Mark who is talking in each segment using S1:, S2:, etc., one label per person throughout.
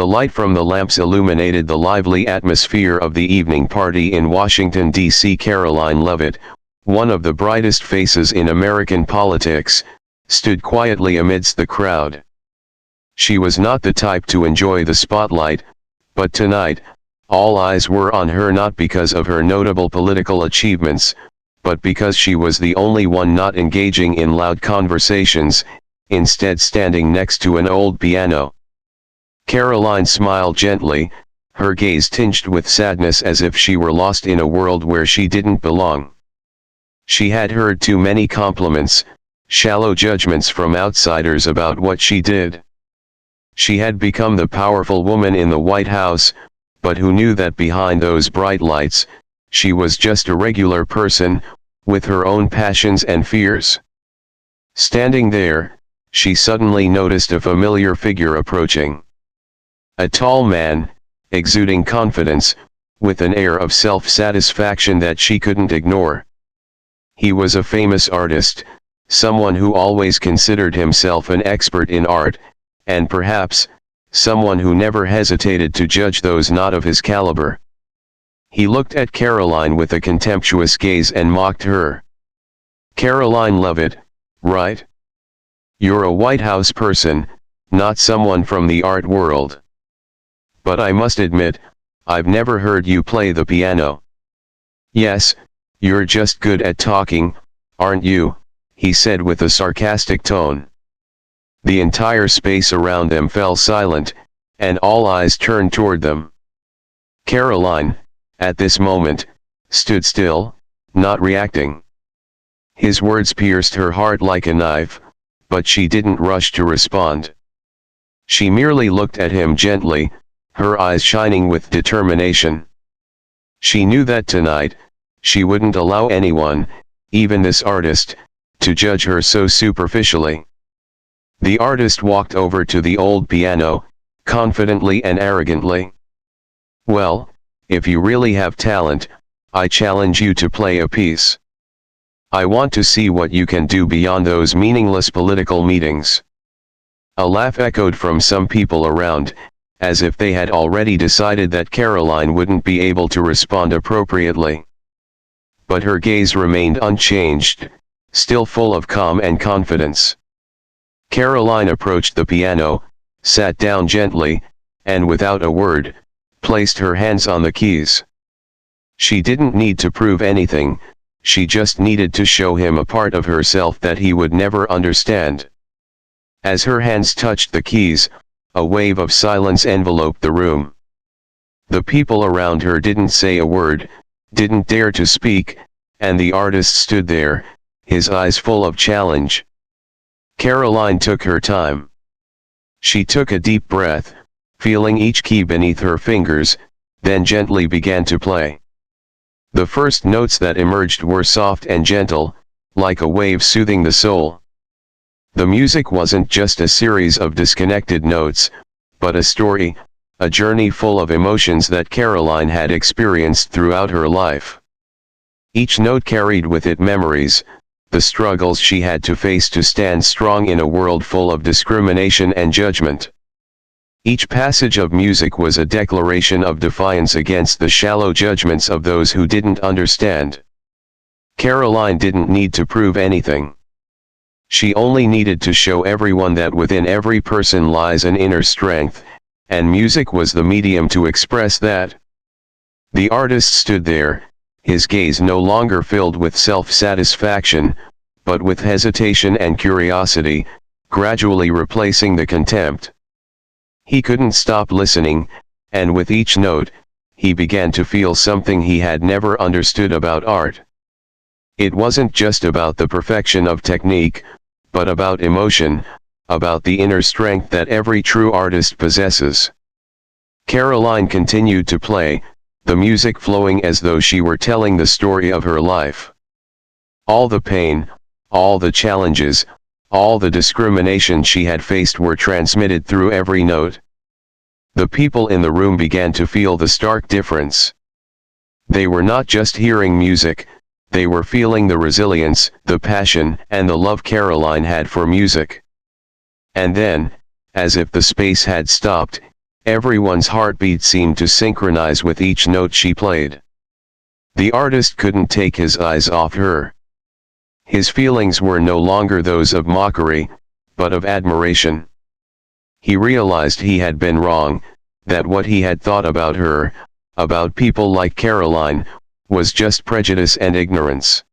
S1: The light from the lamps illuminated the lively atmosphere of the evening party in Washington, D.C. Karoline Leavitt, one of the brightest faces in American politics, stood quietly amidst the crowd. She was not the type to enjoy the spotlight, but tonight, all eyes were on her not because of her notable political achievements, but because she was the only one not engaging in loud conversations, instead standing next to an old piano. Karoline smiled gently, her gaze tinged with sadness as if she were lost in a world where she didn't belong. She had heard too many compliments, shallow judgments from outsiders about what she did. She had become the powerful woman in the White House, but who knew that behind those bright lights, she was just a regular person, with her own passions and fears. Standing there, she suddenly noticed a familiar figure approaching. A tall man, exuding confidence, with an air of self-satisfaction that she couldn't ignore. He was a famous artist, someone who always considered himself an expert in art, and perhaps, someone who never hesitated to judge those not of his caliber. He looked at Karoline with a contemptuous gaze and mocked her. "Karoline Leavitt, right? You're a White House person, not someone from the art world. But I must admit, I've never heard you play the piano." "Yes, you're just good at talking, aren't you?" he said with a sarcastic tone. The entire space around them fell silent, and all eyes turned toward them. Karoline, at this moment, stood still, not reacting. His words pierced her heart like a knife, but she didn't rush to respond. She merely looked at him gently, her eyes shining with determination. She knew that tonight, she wouldn't allow anyone, even this artist, to judge her so superficially. The artist walked over to the old piano, confidently and arrogantly. "Well, if you really have talent, I challenge you to play a piece. I want to see what you can do beyond those meaningless political meetings." A laugh echoed from some people around, as if they had already decided that Karoline wouldn't be able to respond appropriately. But her gaze remained unchanged, still full of calm and confidence. Karoline approached the piano, sat down gently, and without a word, placed her hands on the keys. She didn't need to prove anything, she just needed to show him a part of herself that he would never understand. As her hands touched the keys, a wave of silence enveloped the room. The people around her didn't say a word, didn't dare to speak, and the artist stood there, his eyes full of challenge. Karoline took her time. She took a deep breath, feeling each key beneath her fingers, then gently began to play. The first notes that emerged were soft and gentle, like a wave soothing the soul. The music wasn't just a series of disconnected notes, but a story, a journey full of emotions that Karoline had experienced throughout her life. Each note carried with it memories, the struggles she had to face to stand strong in a world full of discrimination and judgment. Each passage of music was a declaration of defiance against the shallow judgments of those who didn't understand. Karoline didn't need to prove anything. She only needed to show everyone that within every person lies an inner strength, and music was the medium to express that. The artist stood there, his gaze no longer filled with self-satisfaction, but with hesitation and curiosity, gradually replacing the contempt. He couldn't stop listening, and with each note, he began to feel something he had never understood about art. It wasn't just about the perfection of technique, but about emotion, about the inner strength that every true artist possesses. Karoline continued to play, the music flowing as though she were telling the story of her life. All the pain, all the challenges, all the discrimination she had faced were transmitted through every note. The people in the room began to feel the stark difference. They were not just hearing music, they were feeling the resilience, the passion, and the love Karoline had for music. And then, as if the space had stopped, Everyone's heartbeat seemed to synchronize with each note she played. The artist couldn't take his eyes off her. His feelings were no longer those of mockery, but of admiration. He realized he had been wrong, that what he had thought about her, about people like Karoline, was just prejudice and ignorance.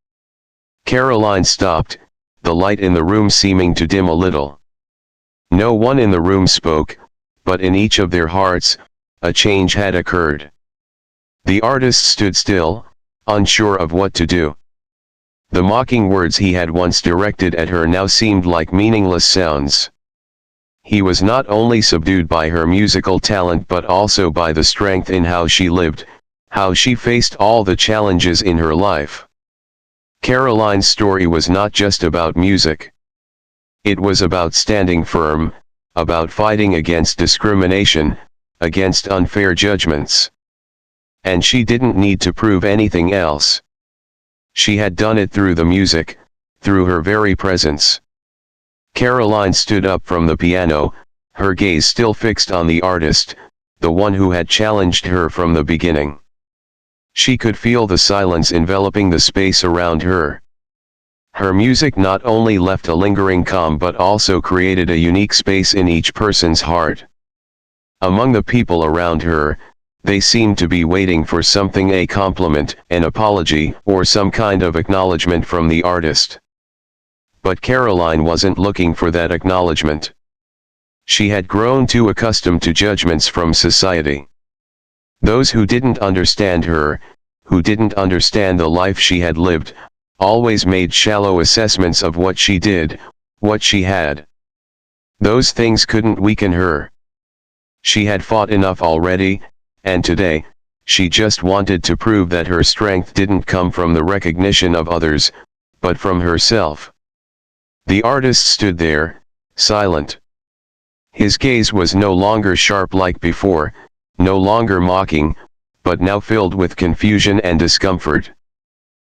S1: Karoline stopped, the light in the room seeming to dim a little. No one in the room spoke, but in each of their hearts, a change had occurred. The artist stood still, unsure of what to do. The mocking words he had once directed at her now seemed like meaningless sounds. He was not only subdued by her musical talent but also by the strength in how she lived, how she faced all the challenges in her life. Karoline's story was not just about music. It was about standing firm, about fighting against discrimination, against unfair judgments. And she didn't need to prove anything else. She had done it through the music, through her very presence. Karoline stood up from the piano, her gaze still fixed on the artist, the one who had challenged her from the beginning. She could feel the silence enveloping the space around her. Her music not only left a lingering calm but also created a unique space in each person's heart. Among the people around her, they seemed to be waiting for something, a compliment, an apology, or some kind of acknowledgement from the artist. But Karoline wasn't looking for that acknowledgement. She had grown too accustomed to judgments from society. Those who didn't understand her, who didn't understand the life she had lived, always made shallow assessments of what she did, what she had. Those things couldn't weaken her. She had fought enough already, and today, she just wanted to prove that her strength didn't come from the recognition of others, but from herself. The artist stood there, silent. His gaze was no longer sharp like before, no longer mocking, but now filled with confusion and discomfort.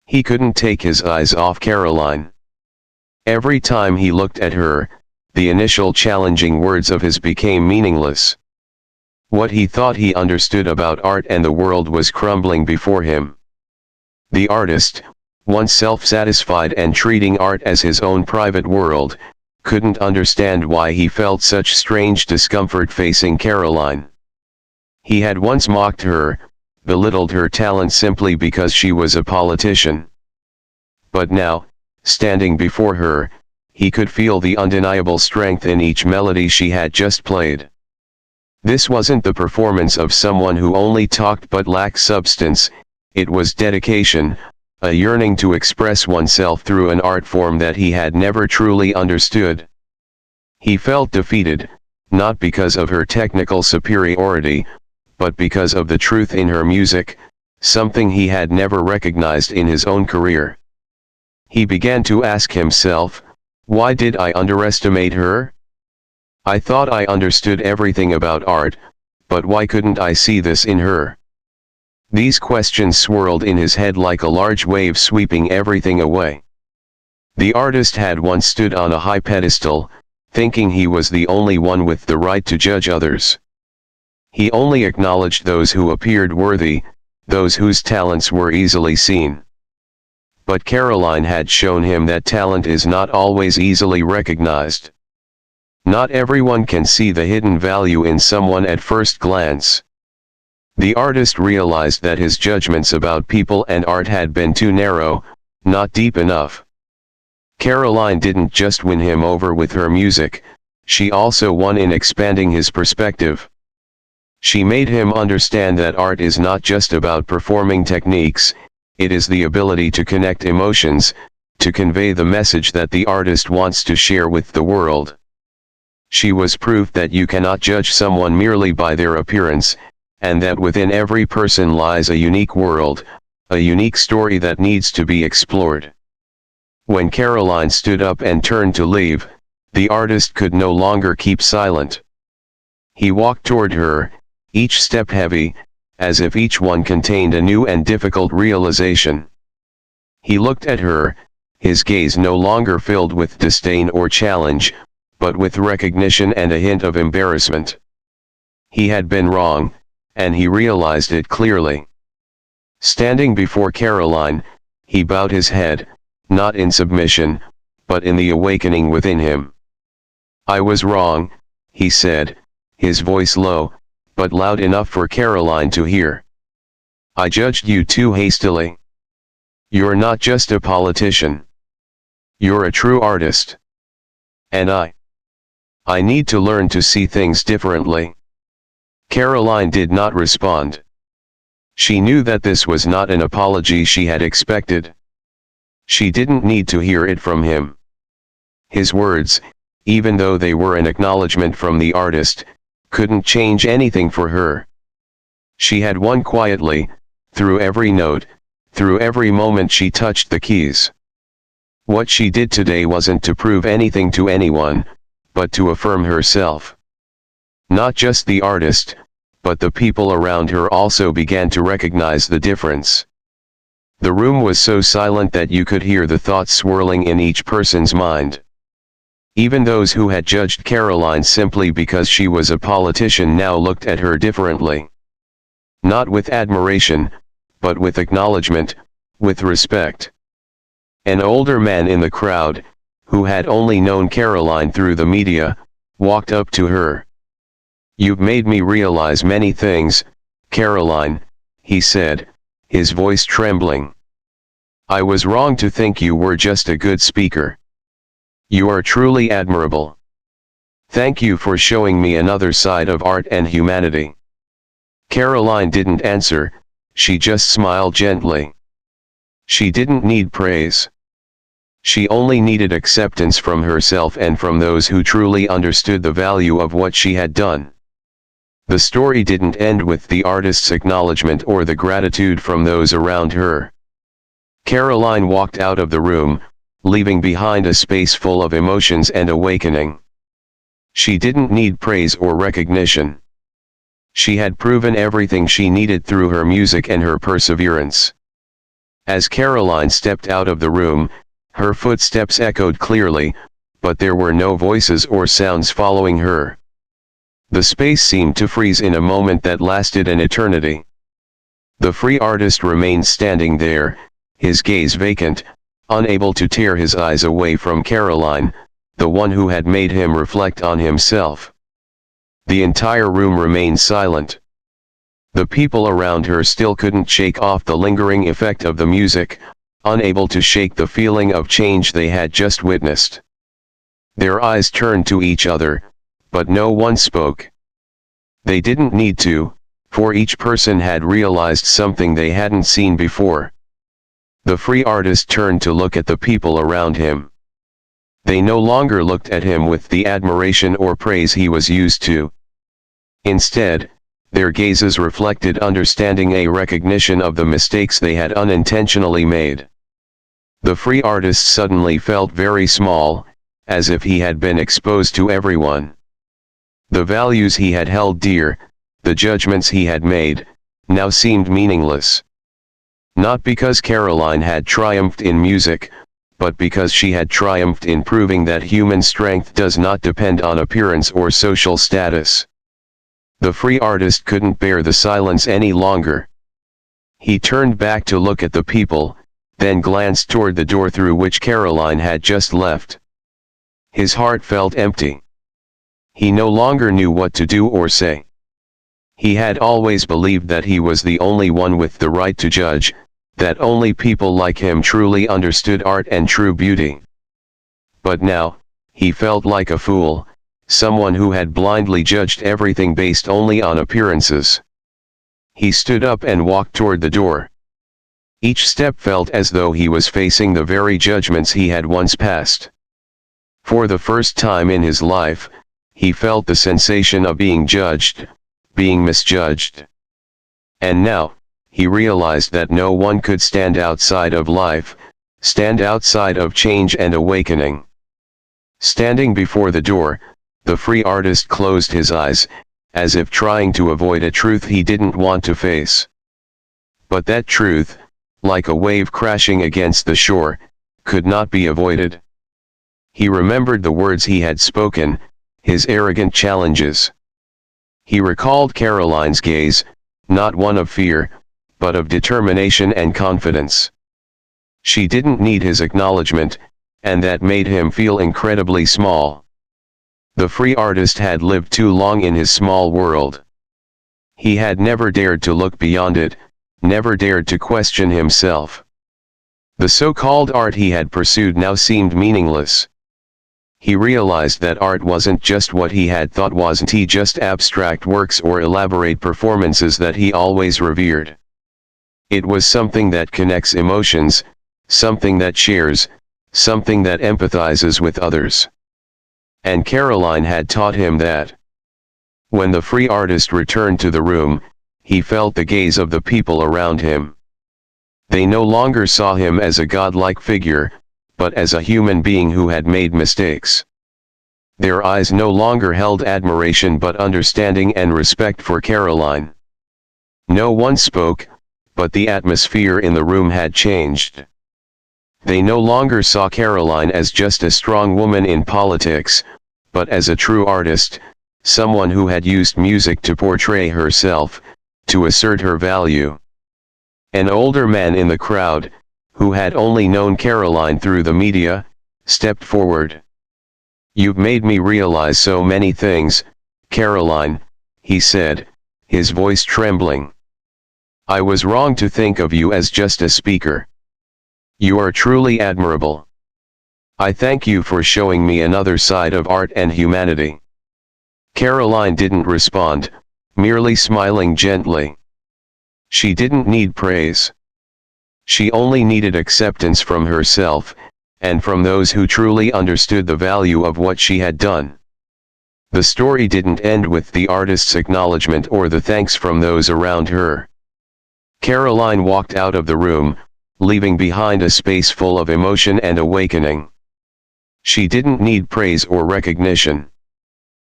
S1: He couldn't take his eyes off Karoline. Every time he looked at her, the initial challenging words of his became meaningless. What he thought he understood about art and the world was crumbling before him. The artist, once self-satisfied and treating art as his own private world, couldn't understand why he felt such strange discomfort facing Karoline. He had once mocked her, belittled her talent simply because she was a politician. But now, standing before her, he could feel the undeniable strength in each melody she had just played. This wasn't the performance of someone who only talked but lacked substance, it was dedication, a yearning to express oneself through an art form that he had never truly understood. He felt defeated, not because of her technical superiority, but because of the truth in her music, something he had never recognized in his own career. He began to ask himself, why did I underestimate her? I thought I understood everything about art, but why couldn't I see this in her? These questions swirled in his head like a large wave sweeping everything away. The artist had once stood on a high pedestal, thinking he was the only one with the right to judge others. He only acknowledged those who appeared worthy, those whose talents were easily seen. But Karoline had shown him that talent is not always easily recognized. Not everyone can see the hidden value in someone at first glance. The artist realized that his judgments about people and art had been too narrow, not deep enough. Karoline didn't just win him over with her music, she also won in expanding his perspective. She made him understand that art is not just about performing techniques, it is the ability to connect emotions, to convey the message that the artist wants to share with the world. She was proof that you cannot judge someone merely by their appearance, and that within every person lies a unique world, a unique story that needs to be explored. When Karoline stood up and turned to leave, the artist could no longer keep silent. He walked toward her, each step heavy, as if each one contained a new and difficult realization. He looked at her, his gaze no longer filled with disdain or challenge, but with recognition and a hint of embarrassment. He had been wrong, and he realized it clearly. Standing before Karoline, he bowed his head, not in submission, but in the awakening within him. "I was wrong," he said, his voice low, but loud enough for Karoline to hear. "I judged you too hastily. You're not just a politician. You're a true artist. And I need to learn to see things differently." Karoline did not respond. She knew that this was not an apology she had expected. She didn't need to hear it from him. His words, even though they were an acknowledgement from the artist, couldn't change anything for her. She had won quietly, through every note, through every moment she touched the keys. What she did today wasn't to prove anything to anyone, but to affirm herself. Not just the artist, but the people around her also began to recognize the difference. The room was so silent that you could hear the thoughts swirling in each person's mind. Even those who had judged Karoline simply because she was a politician now looked at her differently. Not with admiration, but with acknowledgement, with respect. An older man in the crowd, who had only known Karoline through the media, walked up to her. "You've made me realize many things, Karoline," he said, his voice trembling. "I was wrong to think you were just a good speaker. You are truly admirable. Thank you for showing me another side of art and humanity." Karoline didn't answer, she just smiled gently. She didn't need praise. She only needed acceptance from herself and from those who truly understood the value of what she had done. The story didn't end with the artist's acknowledgement or the gratitude from those around her. Karoline walked out of the room, leaving behind a space full of emotions and awakening. She didn't need praise or recognition. She had proven everything she needed through her music and her perseverance. As Karoline stepped out of the room, her footsteps echoed clearly, but there were no voices or sounds following her. The space seemed to freeze in a moment that lasted an eternity. The free artist remained standing there, his gaze vacant, unable to tear his eyes away from Karoline, the one who had made him reflect on himself. The entire room remained silent. The people around her still couldn't shake off the lingering effect of the music, unable to shake the feeling of change they had just witnessed. Their eyes turned to each other, but no one spoke. They didn't need to, for each person had realized something they hadn't seen before. The free artist turned to look at the people around him. They no longer looked at him with the admiration or praise he was used to. Instead, their gazes reflected understanding, a recognition of the mistakes they had unintentionally made. The free artist suddenly felt very small, as if he had been exposed to everyone. The values he had held dear, the judgments he had made, now seemed meaningless. Not because Karoline had triumphed in music, but because she had triumphed in proving that human strength does not depend on appearance or social status. The free artist couldn't bear the silence any longer. He turned back to look at the people, then glanced toward the door through which Karoline had just left. His heart felt empty. He no longer knew what to do or say. He had always believed that he was the only one with the right to judge, that only people like him truly understood art and true beauty. But now, he felt like a fool, someone who had blindly judged everything based only on appearances. He stood up and walked toward the door. Each step felt as though he was facing the very judgments he had once passed. For the first time in his life, he felt the sensation of being judged, being misjudged. And now, he realized that no one could stand outside of life, stand outside of change and awakening. Standing before the door, the free artist closed his eyes, as if trying to avoid a truth he didn't want to face. But that truth, like a wave crashing against the shore, could not be avoided. He remembered the words he had spoken, his arrogant challenges. He recalled Karoline's gaze, not one of fear, but of determination and confidence. She didn't need his acknowledgement, and that made him feel incredibly small. The free artist had lived too long in his small world. He had never dared to look beyond it, never dared to question himself. The so-called art he had pursued now seemed meaningless. He realized that art wasn't just what he had thought, wasn't just abstract works or elaborate performances that he always revered. It was something that connects emotions, something that shares, something that empathizes with others. And Karoline had taught him that. When the free artist returned to the room, he felt the gaze of the people around him. They no longer saw him as a godlike figure, but as a human being who had made mistakes. Their eyes no longer held admiration but understanding and respect for Karoline. No one spoke, but the atmosphere in the room had changed. They no longer saw Karoline as just a strong woman in politics, but as a true artist, someone who had used music to portray herself, to assert her value. An older man in the crowd, who had only known Karoline through the media, stepped forward. "You've made me realize so many things, Karoline," he said, his voice trembling. "I was wrong to think of you as just a speaker. You are truly admirable. I thank you for showing me another side of art and humanity." Karoline didn't respond, merely smiling gently. She didn't need praise. She only needed acceptance from herself, and from those who truly understood the value of what she had done. The story didn't end with the artist's acknowledgement or the thanks from those around her. Karoline walked out of the room, leaving behind a space full of emotion and awakening. She didn't need praise or recognition.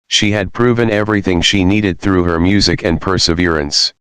S1: She had proven everything she needed through her music and perseverance.